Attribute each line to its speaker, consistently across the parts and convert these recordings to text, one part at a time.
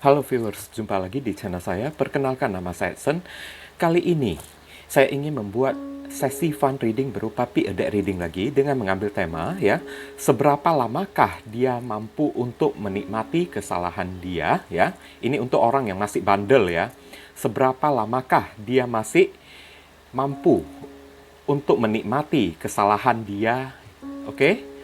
Speaker 1: Halo viewers, jumpa lagi di channel saya. Perkenalkan, nama saya Edson. Kali ini saya ingin membuat sesi fun reading berupa P.A.D reading lagi dengan mengambil tema ya, seberapa lamakah dia mampu untuk menikmati kesalahan dia ya. Ini untuk orang yang masih bandel ya. Seberapa lamakah dia masih mampu untuk menikmati kesalahan dia. Oke?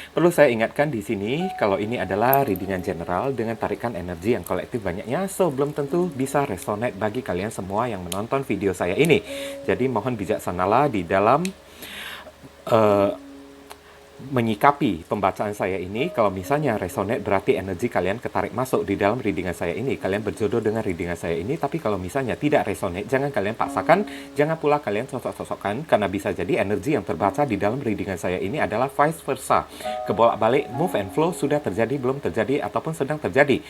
Speaker 1: Perlu saya ingatkan di sini, kalau ini adalah readingan general dengan tarikan energi yang kolektif banyaknya, so belum tentu bisa resonate bagi kalian semua yang menonton video saya ini. Jadi mohon bijaksanalah di dalam menyikapi pembacaan saya ini. Kalau misalnya resonate berarti energi kalian ketarik masuk di dalam readingan saya ini. Kalian berjodoh dengan readingan saya ini. Tapi kalau misalnya tidak resonate, jangan kalian paksakan. Jangan pula kalian sosok-sosokkan. Karena bisa jadi energi yang terbaca di dalam readingan saya ini adalah vice versa. Kebolak-balik, move and flow sudah terjadi, belum terjadi, ataupun sedang terjadi.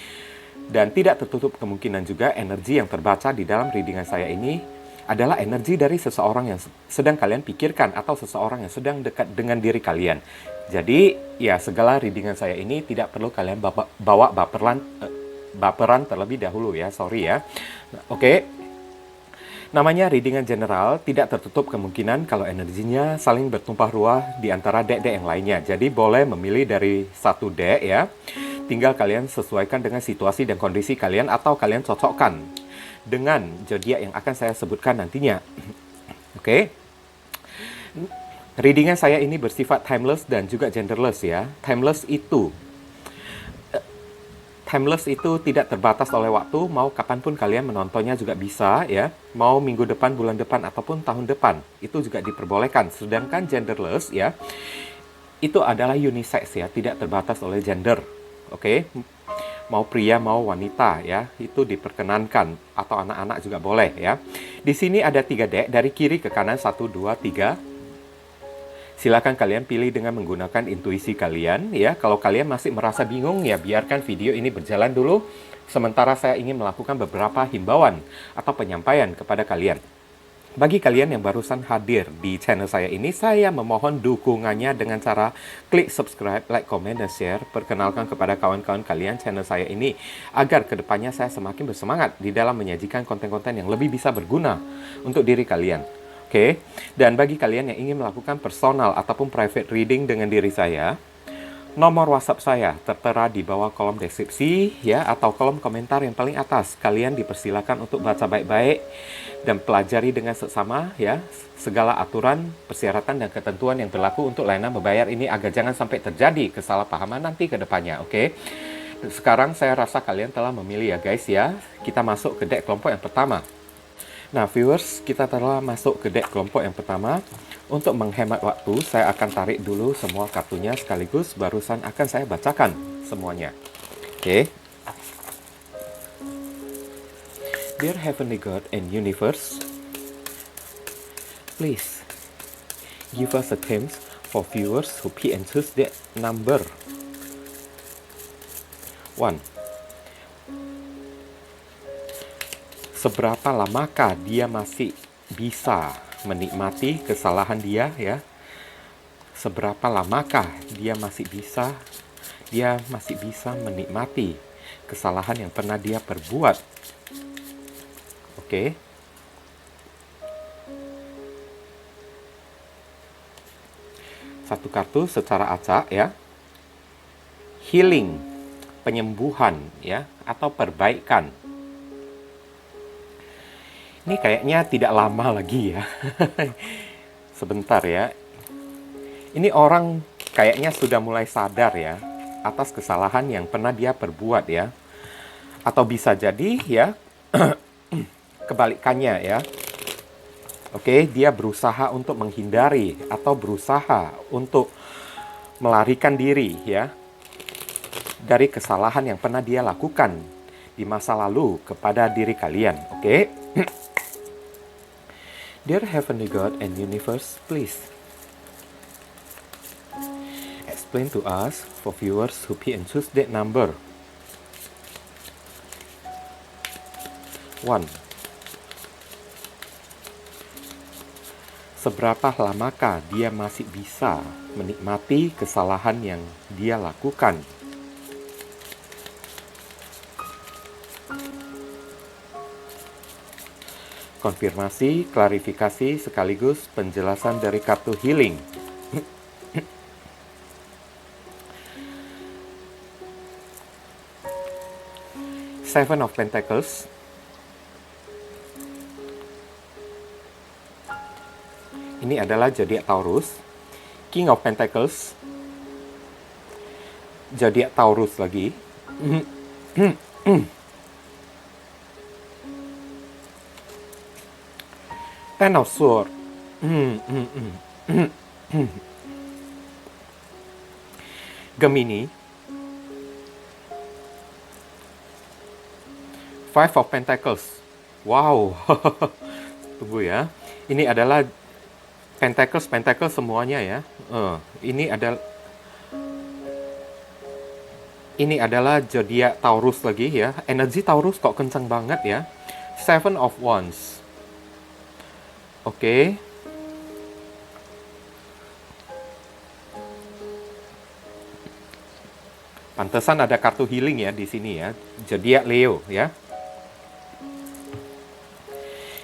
Speaker 1: Dan tidak tertutup kemungkinan juga energi yang terbaca di dalam readingan saya ini adalah energi dari seseorang yang sedang kalian pikirkan atau seseorang yang sedang dekat dengan diri kalian. Jadi, ya segala readingan saya ini tidak perlu kalian bawa baperan terlebih dahulu ya, sorry ya. Oke. Namanya readingan general, tidak tertutup kemungkinan kalau energinya saling bertumpah ruah di antara deck-deck yang lainnya. Jadi boleh memilih dari satu deck ya. Tinggal kalian sesuaikan dengan situasi dan kondisi kalian atau kalian cocokkan dengan zodiak yang akan saya sebutkan nantinya. Oke. Readingan saya ini bersifat timeless dan juga genderless ya. Timeless itu tidak terbatas oleh waktu, mau kapanpun kalian menontonnya juga bisa ya. Mau minggu depan, bulan depan, ataupun tahun depan, itu juga diperbolehkan. Sedangkan genderless ya, itu adalah unisex ya, tidak terbatas oleh gender. Oke. Mau pria mau wanita ya, itu diperkenankan, atau anak-anak juga boleh ya. Di sini ada 3 deck dari kiri ke kanan, 1 2 3. Silakan kalian pilih dengan menggunakan intuisi kalian ya. Kalau kalian masih merasa bingung ya, biarkan video ini berjalan dulu sementara saya ingin melakukan beberapa himbauan atau penyampaian kepada kalian. Bagi kalian yang barusan hadir di channel saya ini, saya memohon dukungannya dengan cara klik subscribe, like, comment, dan share. Perkenalkan kepada kawan-kawan kalian channel saya ini, agar kedepannya saya semakin bersemangat di dalam menyajikan konten-konten yang lebih bisa berguna untuk diri kalian. Oke, dan bagi kalian yang ingin melakukan personal ataupun private reading dengan diri saya, nomor WhatsApp saya tertera di bawah kolom deskripsi ya, atau kolom komentar yang paling atas. Kalian dipersilakan untuk baca baik-baik dan pelajari dengan seksama ya segala aturan, persyaratan dan ketentuan yang berlaku untuk layanan membayar ini agar jangan sampai terjadi kesalahpahaman nanti ke depannya. Oke. Sekarang saya rasa kalian telah memilih ya guys ya. Kita masuk ke deck kelompok yang pertama. Nah, viewers, kita telah masuk ke deck kelompok yang pertama. Untuk menghemat waktu, saya akan tarik dulu semua kartunya sekaligus, barusan akan saya bacakan semuanya. Oke. Dear Heavenly God and Universe, please give us a chance for viewers who pick and choose that number 1. Seberapa lamakah dia masih bisa menikmati kesalahan dia ya? Seberapa lamakah dia masih bisa menikmati kesalahan yang pernah dia perbuat? Oke. Satu kartu secara acak ya. Healing, penyembuhan ya, atau perbaikan. Ini kayaknya tidak lama lagi ya. Sebentar ya. Ini orang kayaknya sudah mulai sadar ya atas kesalahan yang pernah dia perbuat ya. Atau bisa jadi ya kebalikannya ya. Oke, dia berusaha untuk menghindari atau berusaha untuk melarikan diri ya dari kesalahan yang pernah dia lakukan di masa lalu kepada diri kalian. Oke. Dear Heavenly God and Universe, please explain to us for viewers who pick and choose that number 1. Seberapa lamakah dia masih bisa menikmati kesalahan yang dia lakukan? Konfirmasi, klarifikasi, sekaligus penjelasan dari kartu healing. Seven of Pentacles. Ini adalah zodiak Taurus. King of Pentacles. Zodiak Taurus lagi. Ten of Swords. Gemini. Five of Pentacles. Wow. Tunggu ya. Ini adalah Pentacles semuanya ya. Ini adalah zodiak Taurus lagi ya. Energi Taurus kok kencang banget ya. Seven of Wands. Oke. Pantesan ada kartu healing ya di sini ya. Zodiak Leo ya.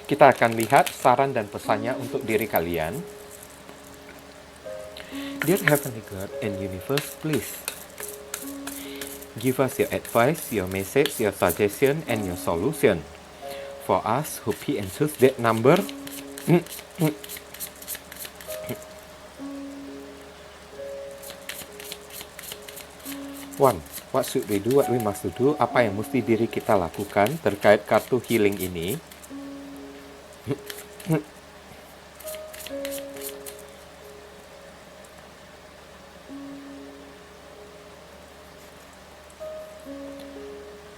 Speaker 1: Kita akan lihat saran dan pesannya untuk diri kalian. Dear Heavenly God and Universe, please give us your advice, your message, your suggestion, and your solution. For us who pick and choose that number. One, what should we do, what we must do, apa yang mesti diri kita lakukan terkait kartu healing ini.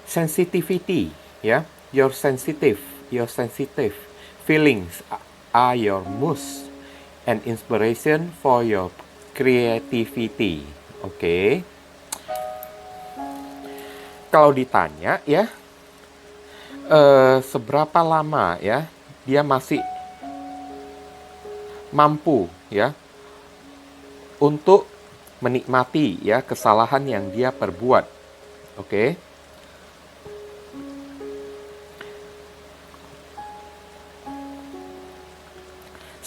Speaker 1: Sensitivity, ya, you're sensitive feelings are your muse and inspiration for your creativity. Oke. Kalau ditanya ya, seberapa lama ya dia masih mampu ya untuk menikmati ya kesalahan yang dia perbuat. Oke.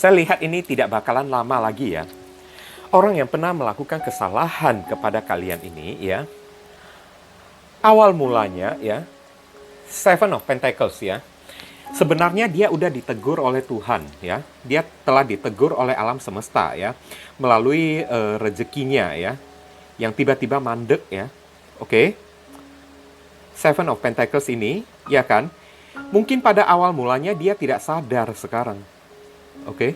Speaker 1: Saya lihat ini tidak bakalan lama lagi ya. Orang yang pernah melakukan kesalahan kepada kalian ini ya, awal mulanya ya, Seven of Pentacles ya, sebenarnya dia udah ditegur oleh Tuhan ya. Dia telah ditegur oleh alam semesta ya, melalui rezekinya ya, yang tiba-tiba mandek ya. Oke. Seven of Pentacles ini, ya kan, mungkin pada awal mulanya dia tidak sadar sekarang. Oke.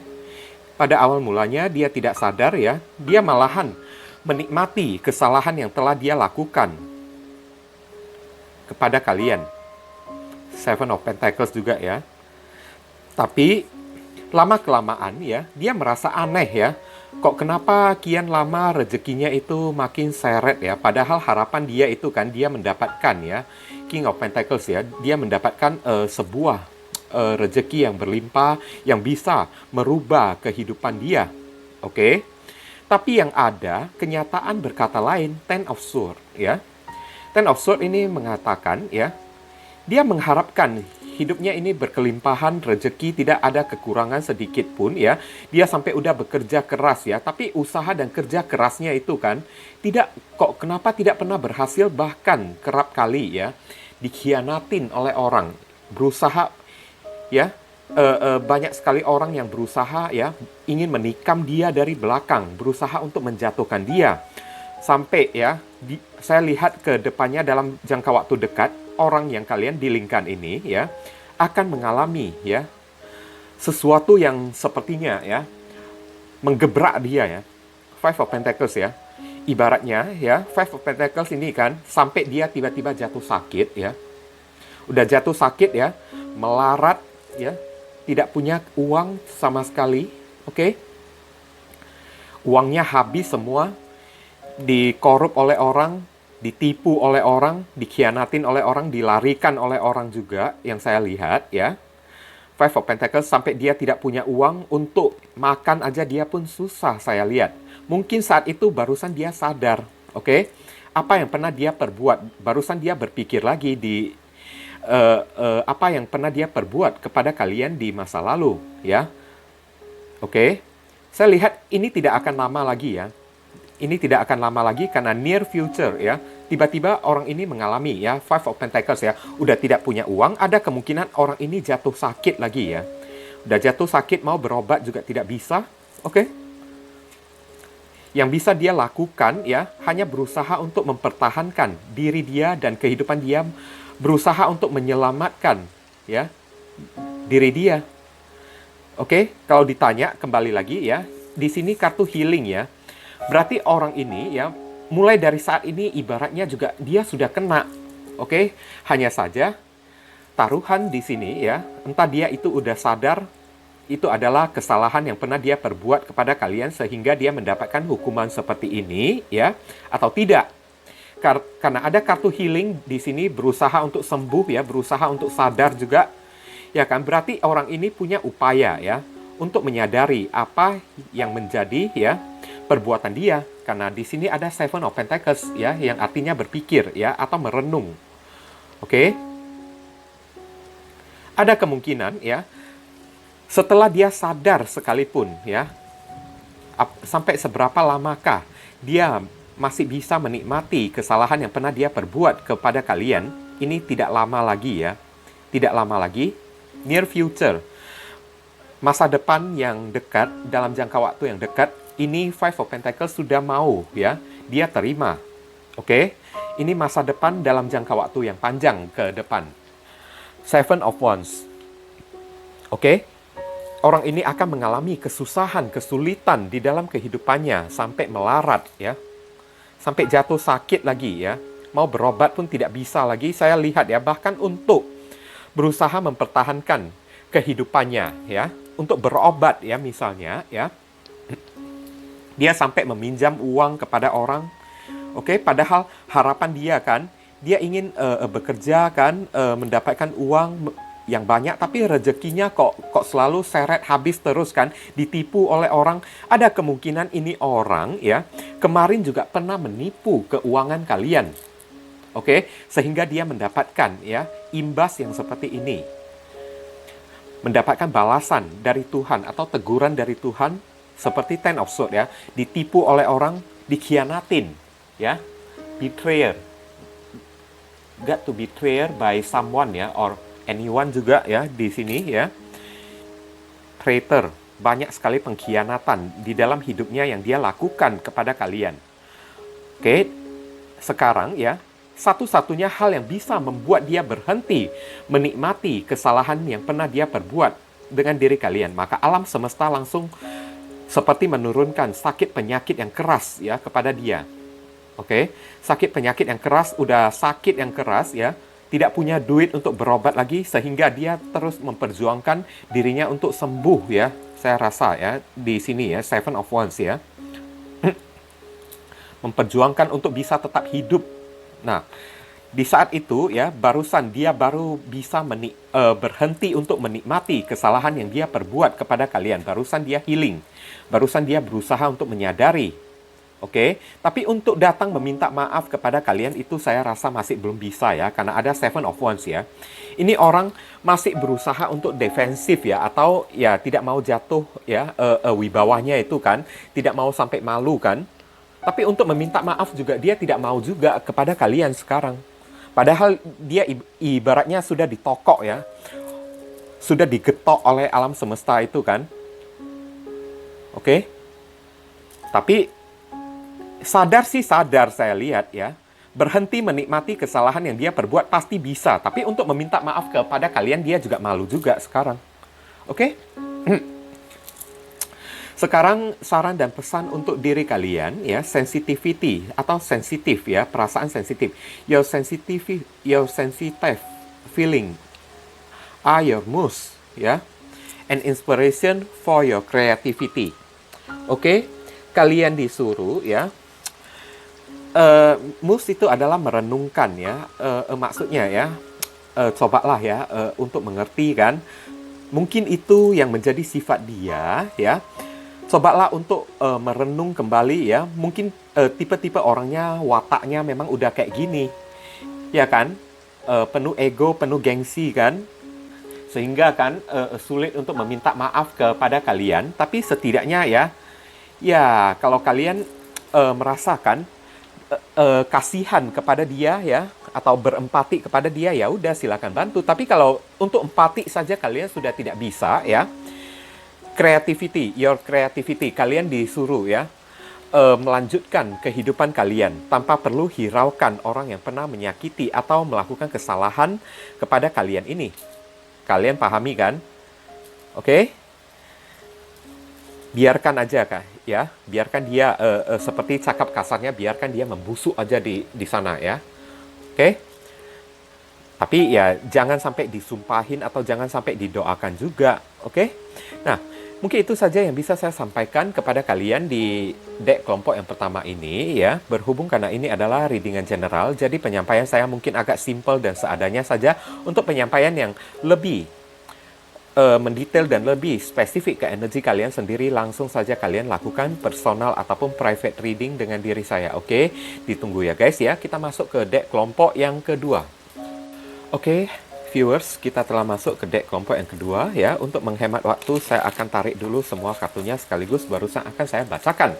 Speaker 1: Pada awal mulanya dia tidak sadar ya, dia malahan menikmati kesalahan yang telah dia lakukan kepada kalian. Seven of Pentacles juga ya. Tapi lama-kelamaan ya, dia merasa aneh ya. Kok kenapa kian lama rezekinya itu makin seret ya. Padahal harapan dia itu kan dia mendapatkan ya, King of Pentacles ya, dia mendapatkan sebuah rezeki yang berlimpah, yang bisa merubah kehidupan dia. Oke. Tapi yang ada, kenyataan berkata lain, Ten of Swords ya. Ten of Swords ini mengatakan ya, dia mengharapkan hidupnya ini berkelimpahan rezeki, tidak ada kekurangan sedikit pun ya. Dia sampai udah bekerja keras ya, tapi usaha dan kerja kerasnya itu kan kenapa tidak pernah berhasil, bahkan kerap kali ya dikhianatin oleh orang. Berusaha ya, banyak sekali orang yang berusaha ya, ingin menikam dia dari belakang, berusaha untuk menjatuhkan dia. Sampai ya, saya lihat ke depannya dalam jangka waktu dekat, orang yang kalian dealingkan ini ya, akan mengalami ya, sesuatu yang sepertinya ya, menggebrak dia ya. Five of Pentacles ya. Ibaratnya ya, Five of Pentacles ini kan, sampai dia tiba-tiba jatuh sakit ya. Udah jatuh sakit ya, melarat ya, tidak punya uang sama sekali, oke? Uangnya habis semua, dikorup oleh orang, ditipu oleh orang, dikhianatin oleh orang, dilarikan oleh orang juga, yang saya lihat ya. Five of Pentacles sampai dia tidak punya uang untuk makan aja dia pun susah, saya lihat. Mungkin saat itu barusan dia sadar, oke? Apa yang pernah dia perbuat, barusan dia berpikir lagi di apa yang pernah dia perbuat kepada kalian di masa lalu, ya. Oke. Saya lihat ini tidak akan lama lagi ya. Ini tidak akan lama lagi karena near future ya. Tiba-tiba orang ini mengalami ya Five of Pentacles ya. Udah tidak punya uang, ada kemungkinan orang ini jatuh sakit lagi ya. Udah jatuh sakit mau berobat juga tidak bisa. Oke. Yang bisa dia lakukan ya hanya berusaha untuk mempertahankan diri dia dan kehidupan dia, berusaha untuk menyelamatkan ya diri dia. Oke, kalau ditanya kembali lagi ya, di sini kartu healing ya. Berarti orang ini ya, mulai dari saat ini ibaratnya juga dia sudah kena. Oke, hanya saja taruhan di sini ya, entah dia itu udah sadar itu adalah kesalahan yang pernah dia perbuat kepada kalian sehingga dia mendapatkan hukuman seperti ini ya, atau tidak. Karena ada kartu healing di sini berusaha untuk sembuh ya, berusaha untuk sadar juga. Ya kan, berarti orang ini punya upaya ya untuk menyadari apa yang menjadi ya perbuatan dia, karena di sini ada Seven of Pentacles ya yang artinya berpikir ya atau merenung. Oke. Ada kemungkinan ya setelah dia sadar sekalipun ya, sampai seberapa lamakah dia masih bisa menikmati kesalahan yang pernah dia perbuat kepada kalian, ini tidak lama lagi ya. Tidak lama lagi, near future. Masa depan yang dekat, dalam jangka waktu yang dekat, ini Five of Pentacles sudah mau ya, dia terima. Oke, ini masa depan dalam jangka waktu yang panjang ke depan. Seven of Wands. Oke, orang ini akan mengalami kesusahan, kesulitan di dalam kehidupannya sampai melarat ya, sampai jatuh sakit lagi ya, mau berobat pun tidak bisa lagi. Saya lihat ya, bahkan untuk berusaha mempertahankan kehidupannya ya, untuk berobat ya misalnya ya, dia sampai meminjam uang kepada orang. Oke, padahal harapan dia kan, dia ingin bekerja kan, mendapatkan uang yang banyak, tapi rezekinya kok selalu seret habis terus kan, ditipu oleh orang. Ada kemungkinan ini orang ya kemarin juga pernah menipu keuangan kalian. Oke, sehingga dia mendapatkan ya imbas yang seperti ini. Mendapatkan balasan dari Tuhan atau teguran dari Tuhan seperti Ten of Swords ya, ditipu oleh orang, dikhianatin ya, betrayer. Got to betrayer by someone ya, or anyone juga ya di sini ya. Traitor, banyak sekali pengkhianatan di dalam hidupnya yang dia lakukan kepada kalian. Oke, sekarang ya, satu-satunya hal yang bisa membuat dia berhenti menikmati kesalahan yang pernah dia perbuat dengan diri kalian, maka alam semesta langsung seperti menurunkan sakit penyakit yang keras ya kepada dia. Oke, sakit penyakit yang keras, udah sakit yang keras ya, tidak punya duit untuk berobat lagi sehingga dia terus memperjuangkan dirinya untuk sembuh ya. Saya rasa ya di sini ya Seven of Wands ya. Memperjuangkan untuk bisa tetap hidup. Nah, di saat itu ya barusan dia baru bisa berhenti untuk menikmati kesalahan yang dia perbuat kepada kalian. Barusan dia healing. Barusan dia berusaha untuk menyadari. Oke, tapi untuk datang meminta maaf kepada kalian itu saya rasa masih belum bisa ya, karena ada Seven of Wands ya. Ini orang masih berusaha untuk defensif ya, atau ya tidak mau jatuh ya wibawanya itu kan, tidak mau sampai malu kan. Tapi untuk meminta maaf juga dia tidak mau juga kepada kalian sekarang. Padahal dia ibaratnya sudah ditokok ya, sudah digetok oleh alam semesta itu kan. Oke, tapi sadar sih sadar saya lihat ya. Berhenti menikmati kesalahan yang dia perbuat pasti bisa. Tapi untuk meminta maaf kepada kalian dia juga malu juga sekarang. Oke? Sekarang saran dan pesan untuk diri kalian ya, sensitivity atau sensitif ya, perasaan sensitif. Your sensitive feeling are your muse ya. And inspiration for your creativity. Oke? Kalian disuruh ya, mus itu adalah merenungkan ya, maksudnya ya, cobalah ya untuk mengerti kan, mungkin itu yang menjadi sifat dia ya, cobalah untuk merenung kembali ya, mungkin tipe-tipe orangnya, wataknya memang udah kayak gini, ya kan, penuh ego, penuh gengsi kan, sehingga kan sulit untuk meminta maaf kepada kalian. Tapi setidaknya ya kalau kalian merasakan kasihan kepada dia ya, atau berempati kepada dia, ya udah silakan bantu. Tapi kalau untuk empati saja kalian sudah tidak bisa ya, your creativity, kalian disuruh ya melanjutkan kehidupan kalian tanpa perlu hiraukan orang yang pernah menyakiti atau melakukan kesalahan kepada kalian ini. Kalian pahami kan? Oke? Biarkan aja kak ya, biarkan dia seperti cakap kasarnya, biarkan dia membusuk aja di sana ya. Oke? Tapi ya jangan sampai disumpahin atau jangan sampai didoakan juga. Oke? Nah, mungkin itu saja yang bisa saya sampaikan kepada kalian di deck kelompok yang pertama ini ya. Berhubung karena ini adalah readingan general, jadi penyampaian saya mungkin agak simple dan seadanya saja. Untuk penyampaian yang lebih mendetail dan lebih spesifik ke energi kalian sendiri, langsung saja kalian lakukan personal ataupun private reading dengan diri saya. Oke, ditunggu ya guys ya. Kita masuk ke deck kelompok yang kedua. Oke, viewers, kita telah masuk ke deck kelompok yang kedua ya. Untuk menghemat waktu, saya akan tarik dulu semua kartunya sekaligus barusan akan saya bacakan.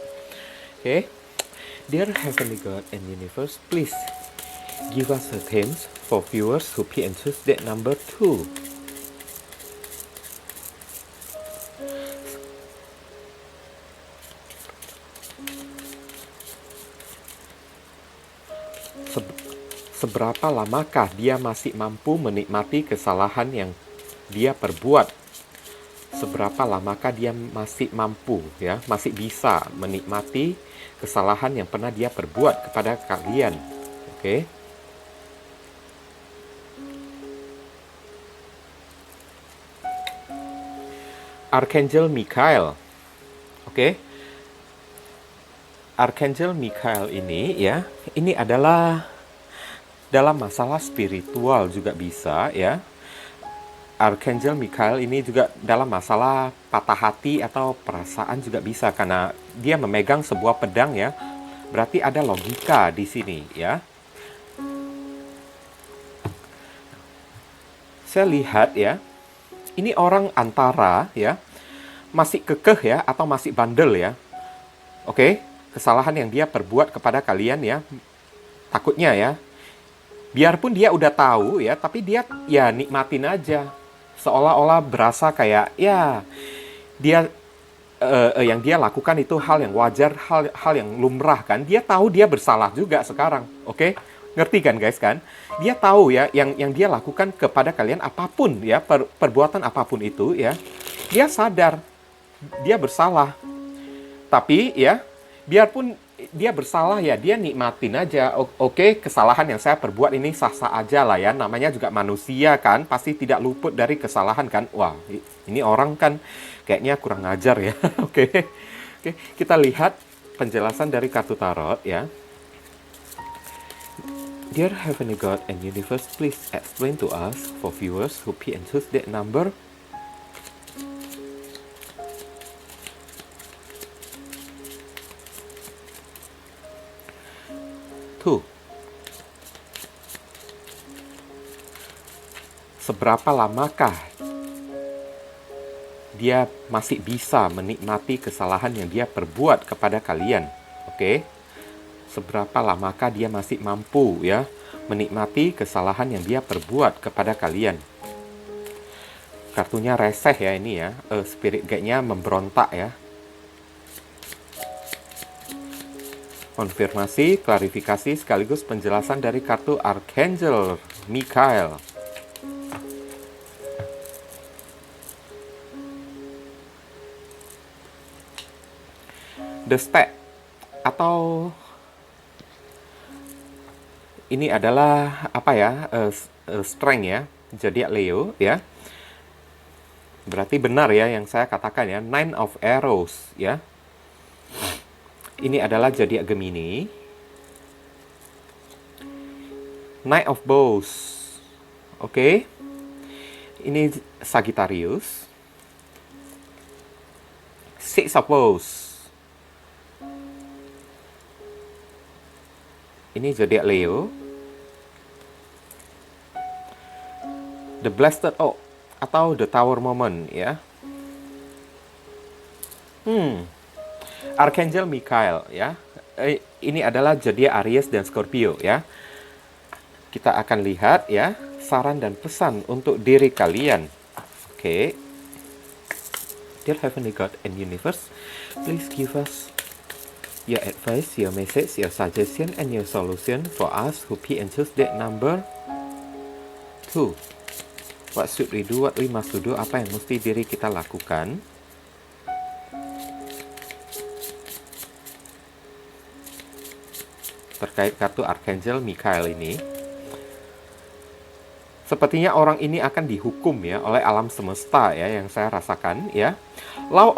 Speaker 1: Oke. Dear Heavenly God and Universe, please give us a hint for viewers who pick and choose deck number 2. Seberapa lamakah dia masih mampu menikmati kesalahan yang dia perbuat? Seberapa lamakah dia masih mampu ya, masih bisa menikmati kesalahan yang pernah dia perbuat kepada kalian? Oke. Archangel Michael. Oke. Archangel Michael ini ya, ini adalah dalam masalah spiritual juga bisa ya. Archangel Michael ini juga dalam masalah patah hati atau perasaan juga bisa, karena dia memegang sebuah pedang ya. Berarti ada logika di sini ya. Saya lihat ya, ini orang antara ya masih kekeh ya atau masih bandel ya. Oke, kesalahan yang dia perbuat kepada kalian ya, takutnya ya, biarpun dia udah tahu ya, tapi dia ya nikmatin aja. Seolah-olah berasa kayak ya dia yang dia lakukan itu hal yang wajar, hal yang lumrah kan. Dia tahu dia bersalah juga sekarang. Oke? Ngerti kan guys kan? Dia tahu ya yang dia lakukan kepada kalian apapun ya, perbuatan apapun itu ya. Dia sadar dia bersalah. Tapi ya, biarpun dia bersalah ya, dia nikmatin aja. Oke, kesalahan yang saya perbuat ini sah-sah aja lah ya. Namanya juga manusia kan, pasti tidak luput dari kesalahan kan. Wah, ini orang kan kayaknya kurang ngajar ya. Oke, kita lihat penjelasan dari kartu tarot ya. Dear Heavenly God and Universe, please explain to us for viewers who pick and choose that number. Seberapa lamakah dia masih bisa menikmati kesalahan yang dia perbuat kepada kalian? Oke? Seberapa lamakah dia masih mampu ya menikmati kesalahan yang dia perbuat kepada kalian? Kartunya reseh ya ini ya. Spirit guide-nya memberontak ya. Konfirmasi, klarifikasi sekaligus penjelasan dari kartu Archangel Michael. The Step atau ini adalah apa ya, strength ya, zodiak Leo ya. Berarti benar ya yang saya katakan ya, Nine of Arrows ya. Ini adalah zodiak Gemini. Knight of Bows. Oke. Ini Sagittarius. Six of Bows. Ini zodiak Leo. The Blasted Oak atau The Tower Moment ya. Archangel Michael ya. Ini adalah zodiak Aries dan Scorpio ya. Kita akan lihat ya saran dan pesan untuk diri kalian. Oke. Dear Heavenly God and Universe, please give us your advice, your message, your suggestion, and your solution for us who pick and choose date number 2. What should we do? What we must do? Apa yang mesti diri kita lakukan? Terkait kartu Archangel Michael ini. Sepertinya orang ini akan dihukum ya oleh alam semesta ya, yang saya rasakan ya. Law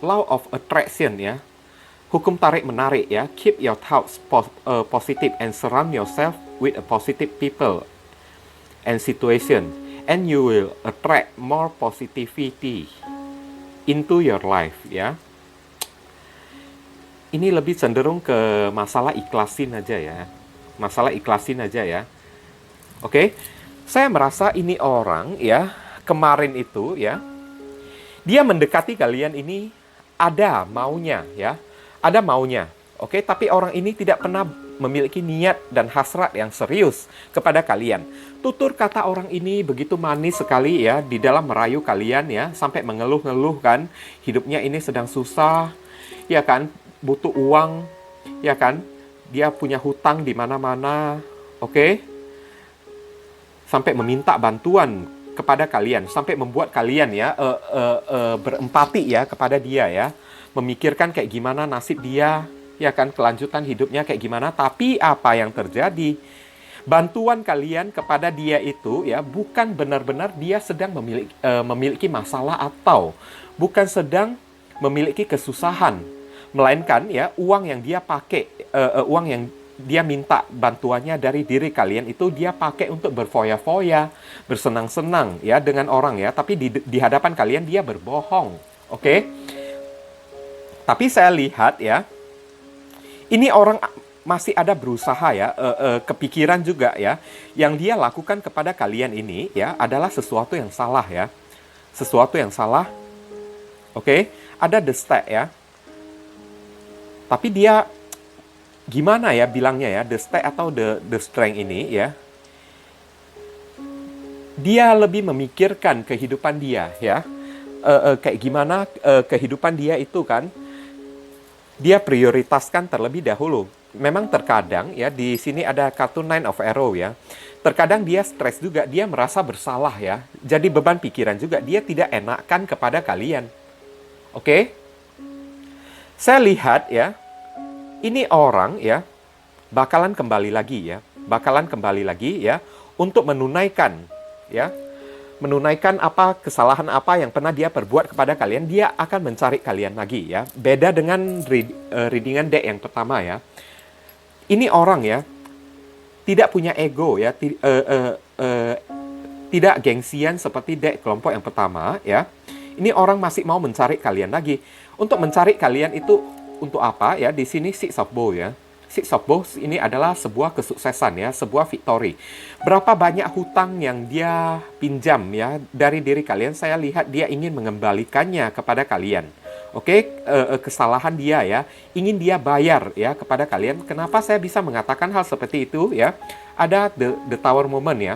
Speaker 1: of attraction ya. Hukum tarik menarik ya. Keep your thoughts positive and surround yourself with a positive people and situation, and you will attract more positivity into your life ya. Ini lebih cenderung ke masalah ikhlasin aja ya. Masalah ikhlasin aja ya. Oke. Saya merasa ini orang ya, kemarin itu ya, dia mendekati kalian ini ada maunya ya, ada maunya. Oke, tapi orang ini tidak pernah memiliki niat dan hasrat yang serius kepada kalian. Tutur kata orang ini begitu manis sekali ya, di dalam merayu kalian ya, sampai mengeluh-ngeluh kan, hidupnya ini sedang susah, ya kan, butuh uang, ya kan, dia punya hutang di mana-mana, oke? Sampai meminta bantuan kepada kalian, sampai membuat kalian ya berempati ya kepada dia ya, memikirkan kayak gimana nasib dia, ya kan, kelanjutan hidupnya kayak gimana. Tapi apa yang terjadi? Bantuan kalian kepada dia itu ya bukan benar-benar dia sedang memiliki masalah atau bukan sedang memiliki kesusahan, melainkan ya uang yang dia pakai, uang yang dia minta bantuannya dari diri kalian itu dia pakai untuk berfoya-foya, bersenang-senang ya dengan orang ya, tapi di hadapan kalian dia berbohong. Oke? Tapi saya lihat ya, ini orang masih ada berusaha ya, kepikiran juga ya, yang dia lakukan kepada kalian ini ya adalah sesuatu yang salah ya. Sesuatu yang salah. Oke? Ada the step ya. Tapi dia gimana ya bilangnya ya, the stake atau the strength ini ya, dia lebih memikirkan kehidupan dia ya, kayak gimana kehidupan dia itu kan, dia prioritaskan terlebih dahulu. Memang terkadang ya, di sini ada kartu Nine of Arrow ya, terkadang dia stres juga, dia merasa bersalah ya, jadi beban pikiran juga, dia tidak enakan kepada kalian. Oke? Saya lihat ya, ini orang ya bakalan kembali lagi ya untuk menunaikan apa kesalahan apa yang pernah dia perbuat kepada kalian. Dia akan mencari kalian lagi ya. Beda dengan readingan deck yang pertama ya. Ini orang ya tidak punya ego ya, tidak gengsian seperti deck kelompok yang pertama ya. Ini orang masih mau mencari kalian lagi. Untuk mencari kalian itu untuk apa ya? Di sini Six of Bow ya. Six of Bow ini adalah sebuah kesuksesan ya, sebuah victory. Berapa banyak hutang yang dia pinjam ya dari diri kalian, saya lihat dia ingin mengembalikannya kepada kalian. Oke, kesalahan dia ya, ingin dia bayar ya kepada kalian. Kenapa saya bisa mengatakan hal seperti itu ya? Ada the Tower Moment ya.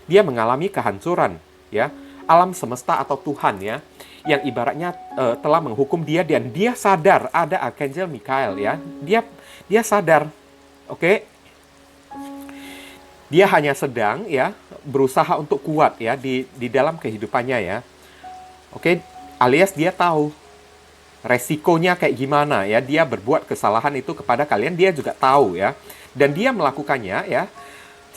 Speaker 1: Dia mengalami kehancuran ya. Alam semesta atau Tuhan ya, yang ibaratnya telah menghukum dia, dan dia sadar ada Archangel Michael ya. Dia sadar. Oke. Dia hanya sedang ya berusaha untuk kuat ya di dalam kehidupannya ya. Oke, alias dia tahu resikonya kayak gimana ya. Dia berbuat kesalahan itu kepada kalian, dia juga tahu ya. Dan dia melakukannya ya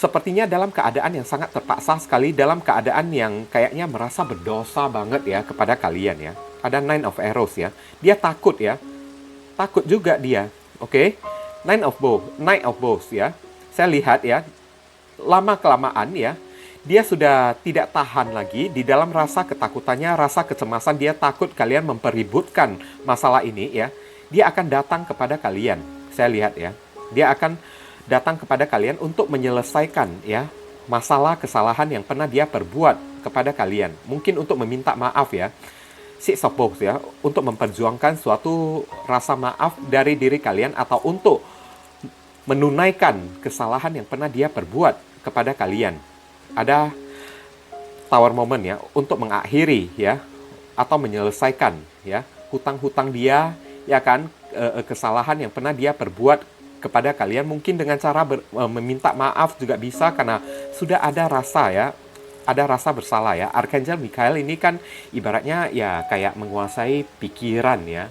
Speaker 1: sepertinya dalam keadaan yang sangat terpaksa sekali, dalam keadaan yang kayaknya merasa berdosa banget ya kepada kalian ya. Ada Nine of Arrows ya. Dia takut ya. Takut juga dia. Oke. Nine of Bows ya. Saya lihat ya, lama-kelamaan ya, dia sudah tidak tahan lagi di dalam rasa ketakutannya, rasa kecemasan. Dia takut kalian mempeributkan masalah ini ya. Dia akan datang kepada kalian. Saya lihat ya. Dia akan datang kepada kalian untuk menyelesaikan ya masalah kesalahan yang pernah dia perbuat kepada kalian. Mungkin untuk meminta maaf ya. Six of Wands ya, untuk memperjuangkan suatu rasa maaf dari diri kalian atau untuk menunaikan kesalahan yang pernah dia perbuat kepada kalian. Ada Tower moment ya, untuk mengakhiri ya atau menyelesaikan ya hutang-hutang dia, ya kan, kesalahan yang pernah dia perbuat kepada kalian, mungkin dengan cara meminta maaf juga bisa, karena sudah ada rasa ya, ada rasa bersalah ya. Archangel Michael ini kan ibaratnya ya kayak menguasai pikiran ya.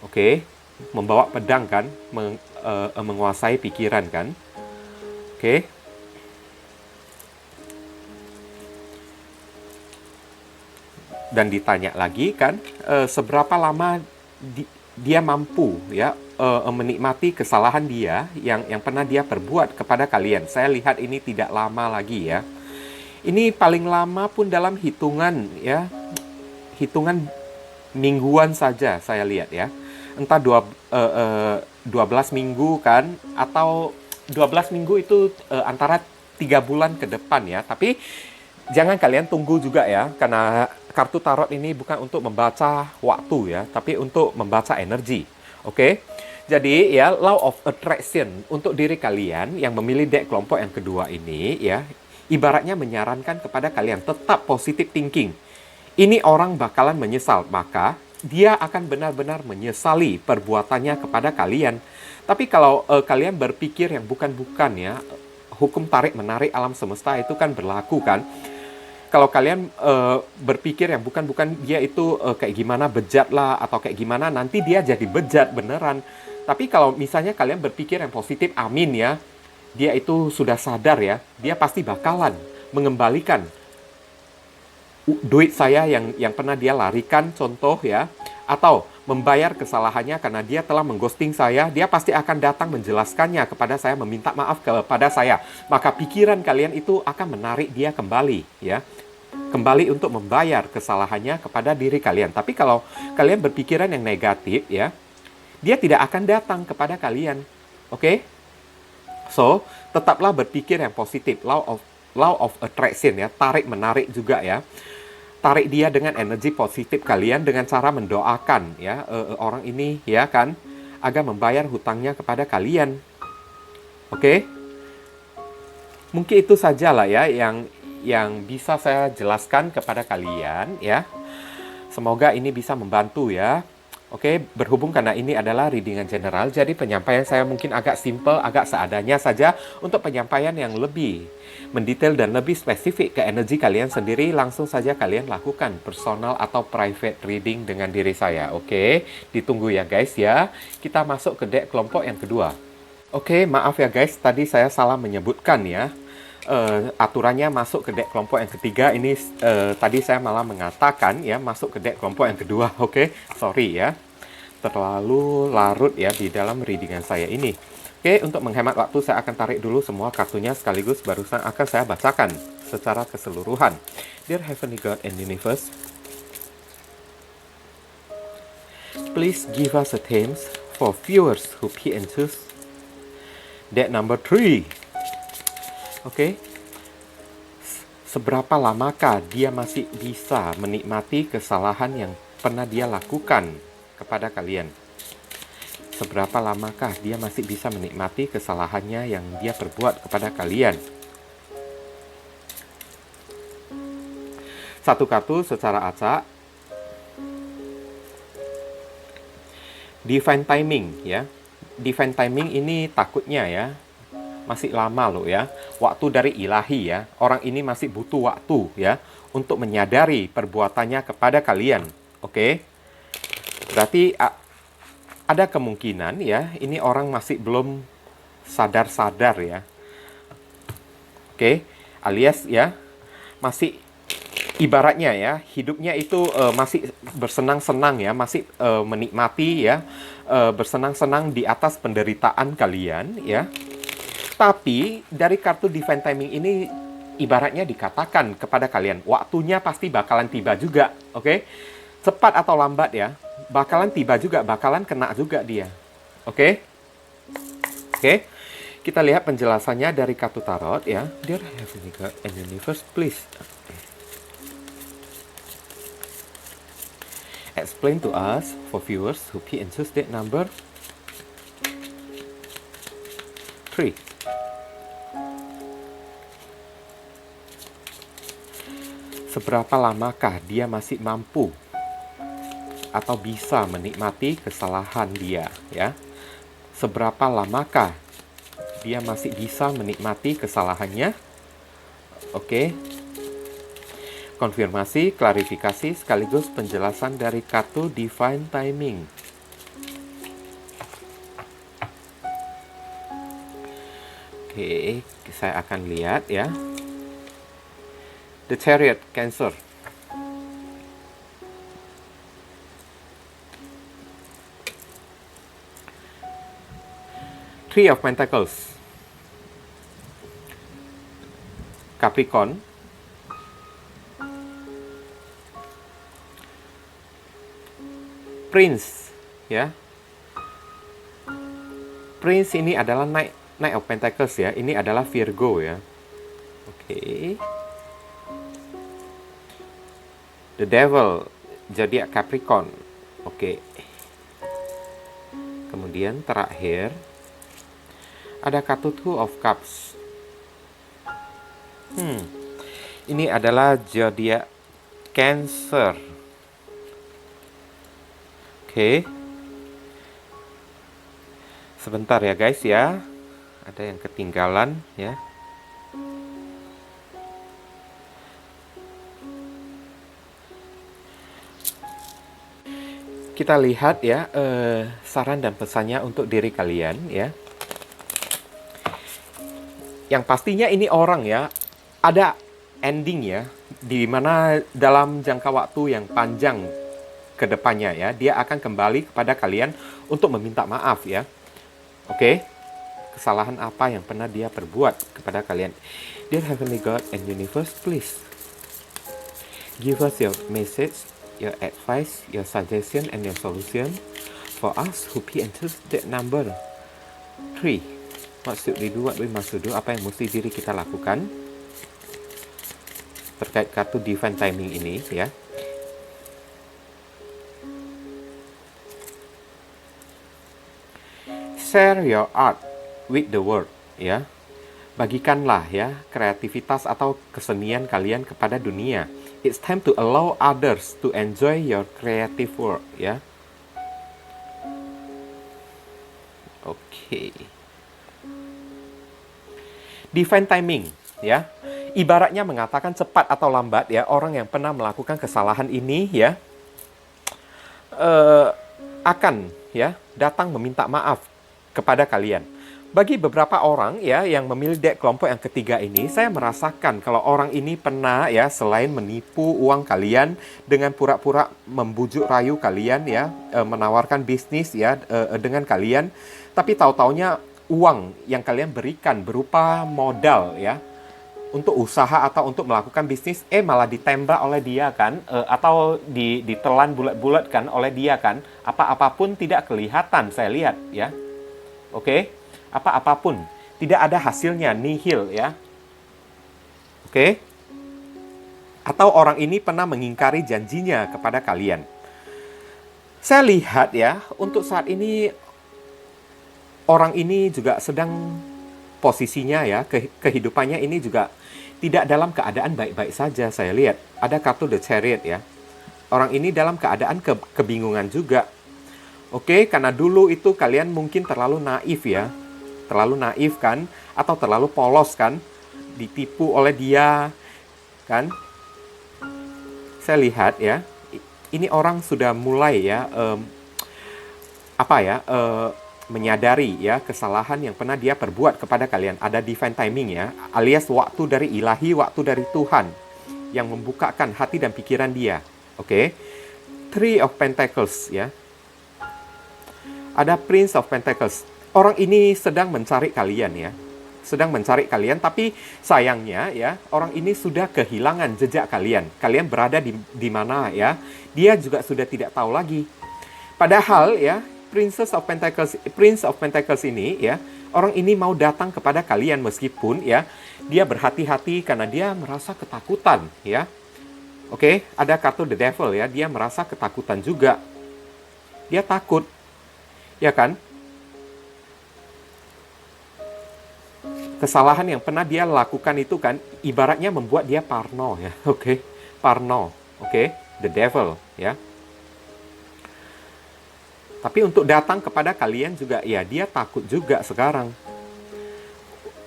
Speaker 1: Oke, membawa pedang kan, menguasai pikiran kan. Oke. Dan ditanya lagi kan, seberapa lama dia mampu ya menikmati kesalahan dia yang pernah dia perbuat kepada kalian. Saya lihat ini tidak lama lagi ya. Ini paling lama pun dalam hitungan ya, hitungan mingguan saja saya lihat ya. Entah 12 minggu kan, atau 12 minggu itu antara 3 bulan ke depan ya. Tapi jangan kalian tunggu juga ya, karena kartu tarot ini bukan untuk membaca waktu ya, tapi untuk membaca energi. Oke? Jadi ya, Law of Attraction untuk diri kalian yang memilih deck kelompok yang kedua ini ya, ibaratnya menyarankan kepada kalian tetap positive thinking. Ini orang bakalan menyesal, maka dia akan benar-benar menyesali perbuatannya kepada kalian. Tapi kalau kalian berpikir yang bukan-bukan ya, hukum tarik-menarik alam semesta itu kan berlaku kan. Kalau kalian berpikir yang bukan-bukan, dia itu kayak gimana, bejat lah atau kayak gimana, nanti dia jadi bejat beneran. Tapi kalau misalnya kalian berpikir yang positif, amin ya, dia itu sudah sadar ya, dia pasti bakalan mengembalikan duit saya yang pernah dia larikan, contoh ya, atau membayar kesalahannya karena dia telah mengghosting saya, dia pasti akan datang menjelaskannya kepada saya, meminta maaf kepada saya. Maka pikiran kalian itu akan menarik dia kembali ya, kembali untuk membayar kesalahannya kepada diri kalian. Tapi kalau kalian berpikiran yang negatif ya, dia tidak akan datang kepada kalian. Oke? So, tetaplah berpikir yang positif. Law of Attraction ya, tarik menarik juga ya. Tarik dia dengan energi positif kalian dengan cara mendoakan ya orang ini ya kan, agar membayar hutangnya kepada kalian. Oke? Mungkin itu sajalah ya yang bisa saya jelaskan kepada kalian ya. Semoga ini bisa membantu ya. Oke, berhubung karena ini adalah readingan general, jadi penyampaian saya mungkin agak simple, agak seadanya saja. Untuk penyampaian yang lebih mendetail dan lebih spesifik ke energi kalian sendiri, langsung saja kalian lakukan personal atau private reading dengan diri saya. Oke, ditunggu ya guys ya. Kita masuk ke deck kelompok yang kedua. Oke, maaf ya guys, tadi saya salah menyebutkan ya. Aturannya masuk ke deck kelompok yang ketiga. Ini tadi saya malah mengatakan ya masuk ke deck kelompok yang kedua. Oke, sorry ya, terlalu larut ya di dalam readingan saya ini. Oke, untuk menghemat waktu saya akan tarik dulu semua kartunya sekaligus, barusan akan saya bacakan secara keseluruhan. Dear Heavenly God and Universe, please give us a themes for viewers who pick and choose deck number 3. Oke, seberapa lamakah dia masih bisa menikmati kesalahan yang pernah dia lakukan kepada kalian? Seberapa lamakah dia masih bisa menikmati kesalahannya yang dia perbuat kepada kalian? Satu kartu secara acak. Divine timing ya. Divine timing ini takutnya ya masih lama loh ya. Waktu dari ilahi ya. Orang ini masih butuh waktu ya untuk menyadari perbuatannya kepada kalian. Oke. Berarti ada kemungkinan ya, ini orang masih belum sadar-sadar ya. Oke, alias ya, masih ibaratnya ya, hidupnya itu masih bersenang-senang ya, masih menikmati ya, bersenang-senang di atas penderitaan kalian ya. Tapi dari kartu Divine Timing ini ibaratnya dikatakan kepada kalian, waktunya pasti bakalan tiba juga, oke? Cepat atau lambat ya, bakalan tiba juga, bakalan kena juga dia. Oke? Oke? Kita lihat penjelasannya dari kartu tarot ya. Dear Heavenly God and Universe, please explain to us for viewers who P and choose date number 3. Seberapa lamakah dia masih mampu atau bisa menikmati kesalahan dia, ya? Seberapa lamakah dia masih bisa menikmati kesalahannya? Oke. Konfirmasi, klarifikasi, sekaligus penjelasan dari kartu Divine Timing. Oke, saya akan lihat ya. The Chariot, Cancer. Three of Pentacles, Capricorn. Prince, ya. Prince ini adalah Knight of Pentacles ya. Ini adalah Virgo ya. Oke. The Devil, zodiak Capricorn. Oke. Kemudian terakhir ada kartu Two of Cups. Ini adalah zodiak Cancer. Oke. Sebentar ya guys ya. Ada yang ketinggalan ya. Kita lihat ya saran dan pesannya untuk diri kalian ya. Yang pastinya ini orang ya, ada ending ya, di mana dalam jangka waktu yang panjang ke depannya ya, dia akan kembali kepada kalian untuk meminta maaf ya. Oke? Kesalahan apa yang pernah dia perbuat kepada kalian. Dear Heavenly God and Universe, please give us your message, your advice, your suggestion, and your solution for us who P and choose that number 3. What should we do, what we must do, apa yang mesti diri kita lakukan terkait kartu Divine Timing ini ya. Share your art with the world ya. Bagikanlah ya kreativitas atau kesenian kalian kepada dunia. It's time to allow others to enjoy your creative work ya. Oke. Divine Timing ya. Ibaratnya mengatakan cepat atau lambat ya, orang yang pernah melakukan kesalahan ini ya akan ya datang meminta maaf kepada kalian. Bagi beberapa orang ya yang memilih deck kelompok yang ketiga ini, saya merasakan kalau orang ini pernah ya selain menipu uang kalian dengan pura-pura membujuk rayu kalian ya, menawarkan bisnis ya dengan kalian, tapi tahu-taunya uang yang kalian berikan berupa modal ya untuk usaha atau untuk melakukan bisnis malah ditembak oleh dia kan, atau ditelan bulat-bulat kan oleh dia kan, apapun tidak kelihatan saya lihat ya. Oke? Apa-apapun tidak ada hasilnya, nihil ya. Oke? Atau orang ini pernah mengingkari janjinya kepada kalian. Saya lihat ya, untuk saat ini orang ini juga sedang posisinya ya, kehidupannya ini juga tidak dalam keadaan baik-baik saja. Saya lihat ada kartu The Chariot ya. Orang ini dalam keadaan kebingungan juga. Oke, karena dulu itu kalian mungkin terlalu naif ya. Terlalu naif kan, atau terlalu polos kan, ditipu oleh dia kan. Saya lihat ya, ini orang sudah mulai ya menyadari ya kesalahan yang pernah dia perbuat kepada kalian. Ada Divine Timing ya, alias waktu dari ilahi, waktu dari Tuhan yang membukakan hati dan pikiran dia. Oke. Three of Pentacles ya. Ada Prince of Pentacles. Orang ini sedang mencari kalian ya. Sedang mencari kalian, tapi sayangnya ya, orang ini sudah kehilangan jejak kalian. Kalian berada di mana ya? Dia juga sudah tidak tahu lagi. Padahal ya, Prince of Pentacles ini ya, orang ini mau datang kepada kalian meskipun ya, dia berhati-hati karena dia merasa ketakutan ya. Oke, ada kartu The Devil ya, dia merasa ketakutan juga. Dia takut, ya kan? Kesalahan yang pernah dia lakukan itu kan, ibaratnya membuat dia parno ya, oke? Parno, oke? The Devil, ya. Tapi untuk datang kepada kalian juga, ya dia takut juga sekarang.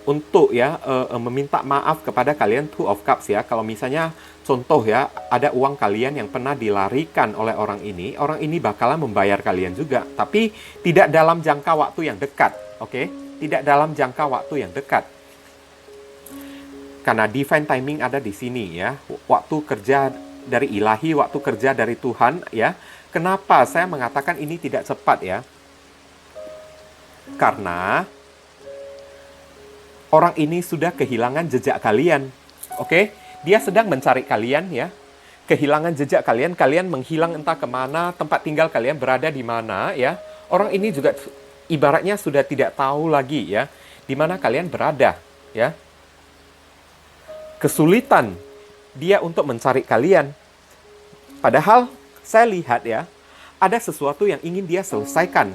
Speaker 1: Untuk ya meminta maaf kepada kalian, Two of Cups ya. Kalau misalnya contoh ya, ada uang kalian yang pernah dilarikan oleh orang ini bakalan membayar kalian juga, tapi tidak dalam jangka waktu yang dekat, oke? Tidak dalam jangka waktu yang dekat. Karena divine timing ada di sini ya. Waktu kerja dari ilahi, waktu kerja dari Tuhan ya. Kenapa saya mengatakan ini tidak cepat ya? Karena orang ini sudah kehilangan jejak kalian. Oke? Dia sedang mencari kalian ya. Kehilangan jejak kalian, kalian menghilang entah kemana, tempat tinggal kalian berada di mana ya. Orang ini juga ibaratnya sudah tidak tahu lagi ya, di mana kalian berada ya. Kesulitan dia untuk mencari kalian. Padahal saya lihat ya, ada sesuatu yang ingin dia selesaikan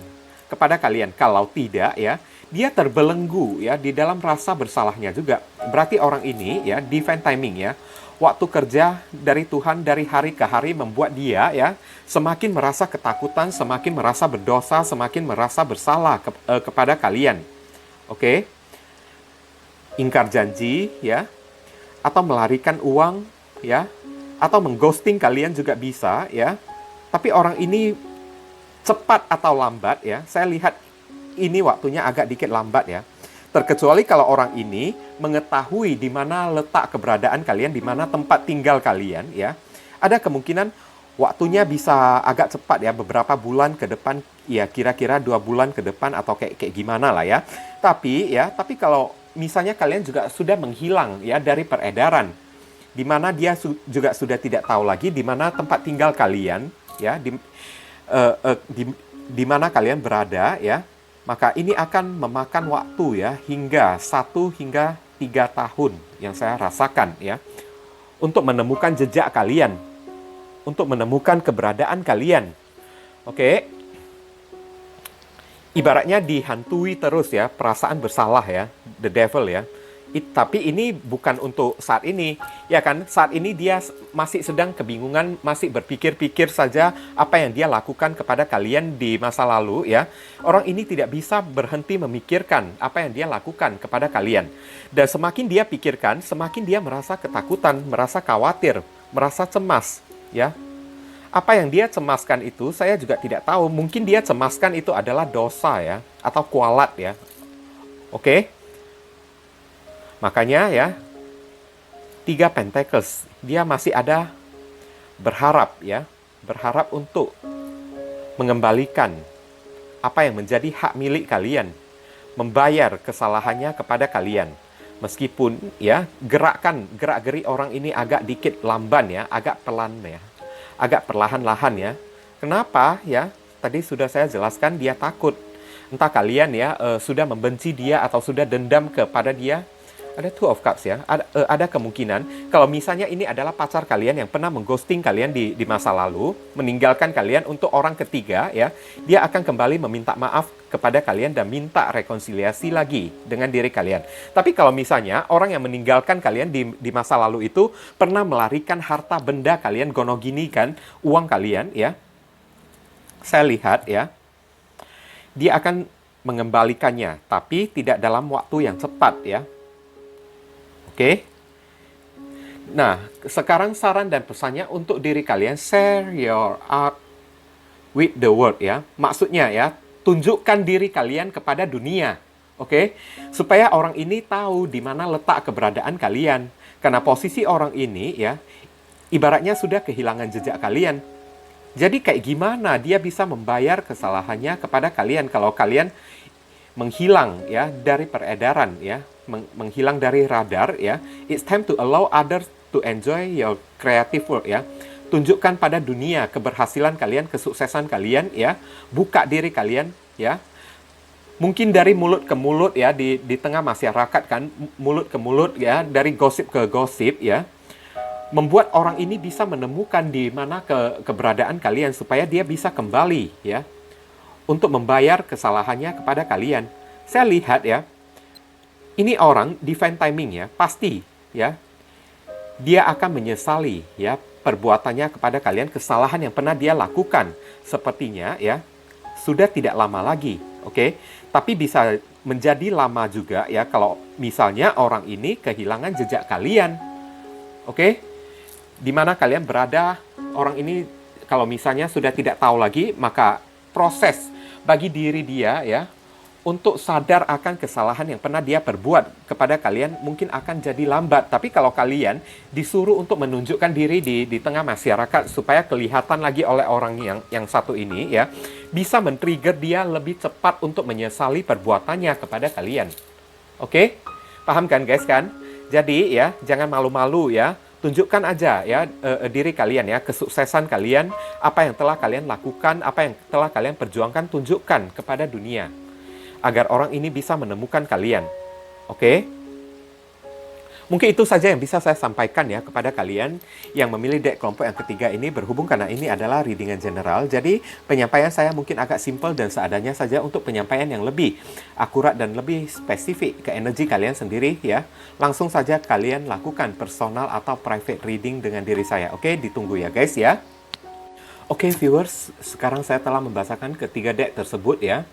Speaker 1: kepada kalian. Kalau tidak ya, dia terbelenggu ya di dalam rasa bersalahnya juga. Berarti orang ini ya, divine timing ya, waktu kerja dari Tuhan dari hari ke hari membuat dia ya semakin merasa ketakutan, semakin merasa berdosa, semakin merasa bersalah kepada kalian. Oke? Ingkar janji ya, atau melarikan uang ya, atau mengghosting kalian juga bisa ya. Tapi orang ini cepat atau lambat ya, saya lihat ini waktunya agak dikit lambat ya. Terkecuali kalau orang ini mengetahui di mana letak keberadaan kalian, di mana tempat tinggal kalian ya. Ada kemungkinan waktunya bisa agak cepat ya, beberapa bulan ke depan ya, kira-kira 2 bulan ke depan atau kayak gimana lah ya. Tapi kalau misalnya kalian juga sudah menghilang ya dari peredaran, di mana dia juga sudah tidak tahu lagi di mana tempat tinggal kalian ya, di mana kalian berada ya. Maka ini akan memakan waktu ya, hingga 1 hingga 3 tahun yang saya rasakan ya, untuk menemukan jejak kalian, untuk menemukan keberadaan kalian. Oke. Ibaratnya dihantui terus ya, perasaan bersalah ya, the devil ya. Tapi ini bukan untuk saat ini, ya kan? Saat ini dia masih sedang kebingungan, masih berpikir-pikir saja apa yang dia lakukan kepada kalian di masa lalu, ya. Orang ini tidak bisa berhenti memikirkan apa yang dia lakukan kepada kalian. Dan semakin dia pikirkan, semakin dia merasa ketakutan, merasa khawatir, merasa cemas, ya. Apa yang dia cemaskan itu, saya juga tidak tahu. Mungkin dia cemaskan itu adalah dosa, ya, atau kualat, ya. Oke? Makanya ya, 3 Pentacles, dia masih ada berharap ya, berharap untuk mengembalikan apa yang menjadi hak milik kalian, membayar kesalahannya kepada kalian. Meskipun ya, gerak-geri orang ini agak dikit lamban ya, agak pelan ya, agak perlahan-lahan ya. Kenapa ya? Tadi sudah saya jelaskan, dia takut. Entah kalian ya sudah membenci dia atau sudah dendam kepada dia. Ada Two of Cups ya, ada kemungkinan kalau misalnya ini adalah pacar kalian yang pernah mengghosting kalian di masa lalu, meninggalkan kalian untuk orang ketiga ya, dia akan kembali meminta maaf kepada kalian dan minta rekonsiliasi lagi dengan diri kalian. Tapi kalau misalnya orang yang meninggalkan kalian di masa lalu itu pernah melarikan harta benda kalian, gonogini kan, uang kalian ya, saya lihat ya, dia akan mengembalikannya, tapi tidak dalam waktu yang cepat ya. Oke. Nah, sekarang saran dan pesannya untuk diri kalian, share your art with the world ya. Maksudnya ya, tunjukkan diri kalian kepada dunia. Oke? Supaya orang ini tahu di mana letak keberadaan kalian. Karena posisi orang ini ya, ibaratnya sudah kehilangan jejak kalian. Jadi kayak gimana dia bisa membayar kesalahannya kepada kalian kalau kalian menghilang ya dari peredaran ya, menghilang dari radar ya. It's time to allow others to enjoy your creative work ya. Tunjukkan pada dunia keberhasilan kalian, kesuksesan kalian ya. Buka diri kalian ya. Mungkin dari mulut ke mulut ya, di tengah masyarakat kan, mulut ke mulut ya, dari gosip ke gosip ya. membuat orang ini bisa menemukan di mana keberadaan kalian supaya dia bisa kembali ya untuk membayar kesalahannya kepada kalian. Saya lihat ya, ini orang divine timing ya, pasti ya dia akan menyesali ya perbuatannya kepada kalian, kesalahan yang pernah dia lakukan. Sepertinya ya sudah tidak lama lagi, oke? Tapi bisa menjadi lama juga ya kalau misalnya orang ini kehilangan jejak kalian, oke? Di mana kalian berada, orang ini kalau misalnya sudah tidak tahu lagi, maka proses bagi diri dia ya untuk sadar akan kesalahan yang pernah dia perbuat kepada kalian mungkin akan jadi lambat. Tapi kalau kalian disuruh untuk menunjukkan diri di tengah masyarakat supaya kelihatan lagi oleh orang yang satu ini ya, bisa men-trigger dia lebih cepat untuk menyesali perbuatannya kepada kalian. Oke? Paham kan guys kan? Jadi ya, jangan malu-malu ya. Tunjukkan aja ya diri kalian ya, kesuksesan kalian, apa yang telah kalian lakukan, apa yang telah kalian perjuangkan, tunjukkan kepada dunia agar orang ini bisa menemukan kalian. Oke? Mungkin itu saja yang bisa saya sampaikan ya kepada kalian yang memilih deck kelompok yang ketiga ini, berhubung karena ini adalah readingan general. Jadi penyampaian saya mungkin agak simple dan seadanya saja untuk penyampaian yang lebih akurat dan lebih spesifik ke energi kalian sendiri ya. Langsung saja kalian lakukan personal atau private reading dengan diri saya. Oke, ditunggu ya guys ya. Oke viewers, sekarang saya telah membacakan ketiga deck tersebut ya.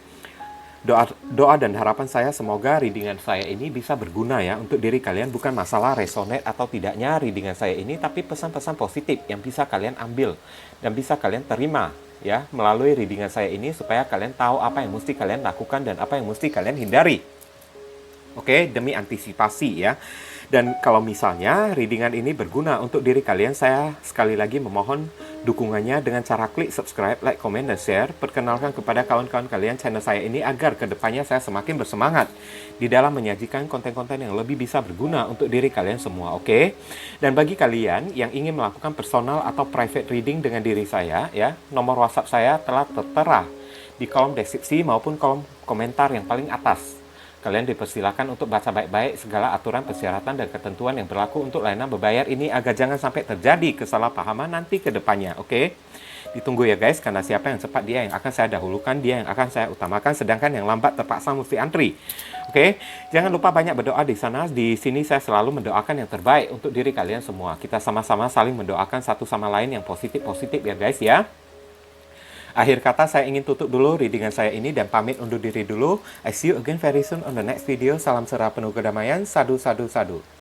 Speaker 1: Doa dan harapan saya semoga readingan saya ini bisa berguna ya untuk diri kalian. Bukan masalah resonate atau tidaknya readingan saya ini, tapi pesan-pesan positif yang bisa kalian ambil dan bisa kalian terima ya melalui readingan saya ini, supaya kalian tahu apa yang mesti kalian lakukan dan apa yang mesti kalian hindari. Oke, demi antisipasi ya. Dan kalau misalnya readingan ini berguna untuk diri kalian, saya sekali lagi memohon dukungannya dengan cara klik subscribe, like, comment, dan share. Perkenalkan kepada kawan-kawan kalian channel saya ini agar kedepannya saya semakin bersemangat di dalam menyajikan konten-konten yang lebih bisa berguna untuk diri kalian semua, oke? Dan bagi kalian yang ingin melakukan personal atau private reading dengan diri saya, ya, nomor WhatsApp saya telah tertera di kolom deskripsi maupun kolom komentar yang paling atas. Kalian dipersilakan untuk baca baik-baik segala aturan, persyaratan, dan ketentuan yang berlaku untuk layanan berbayar ini agar jangan sampai terjadi kesalahpahaman nanti ke depannya, oke? Ditunggu ya guys, karena siapa yang cepat dia yang akan saya dahulukan, dia yang akan saya utamakan, sedangkan yang lambat terpaksa mesti antri. Oke, jangan lupa banyak berdoa di sana. Di sini saya selalu mendoakan yang terbaik untuk diri kalian semua. Kita sama-sama saling mendoakan satu sama lain yang positif-positif ya guys ya. Akhir kata saya ingin tutup dulu readingan saya ini dan pamit undur diri dulu. I see you again very soon on the next video. Salam serah penuh kedamaian. Sadu, sadu, sadu.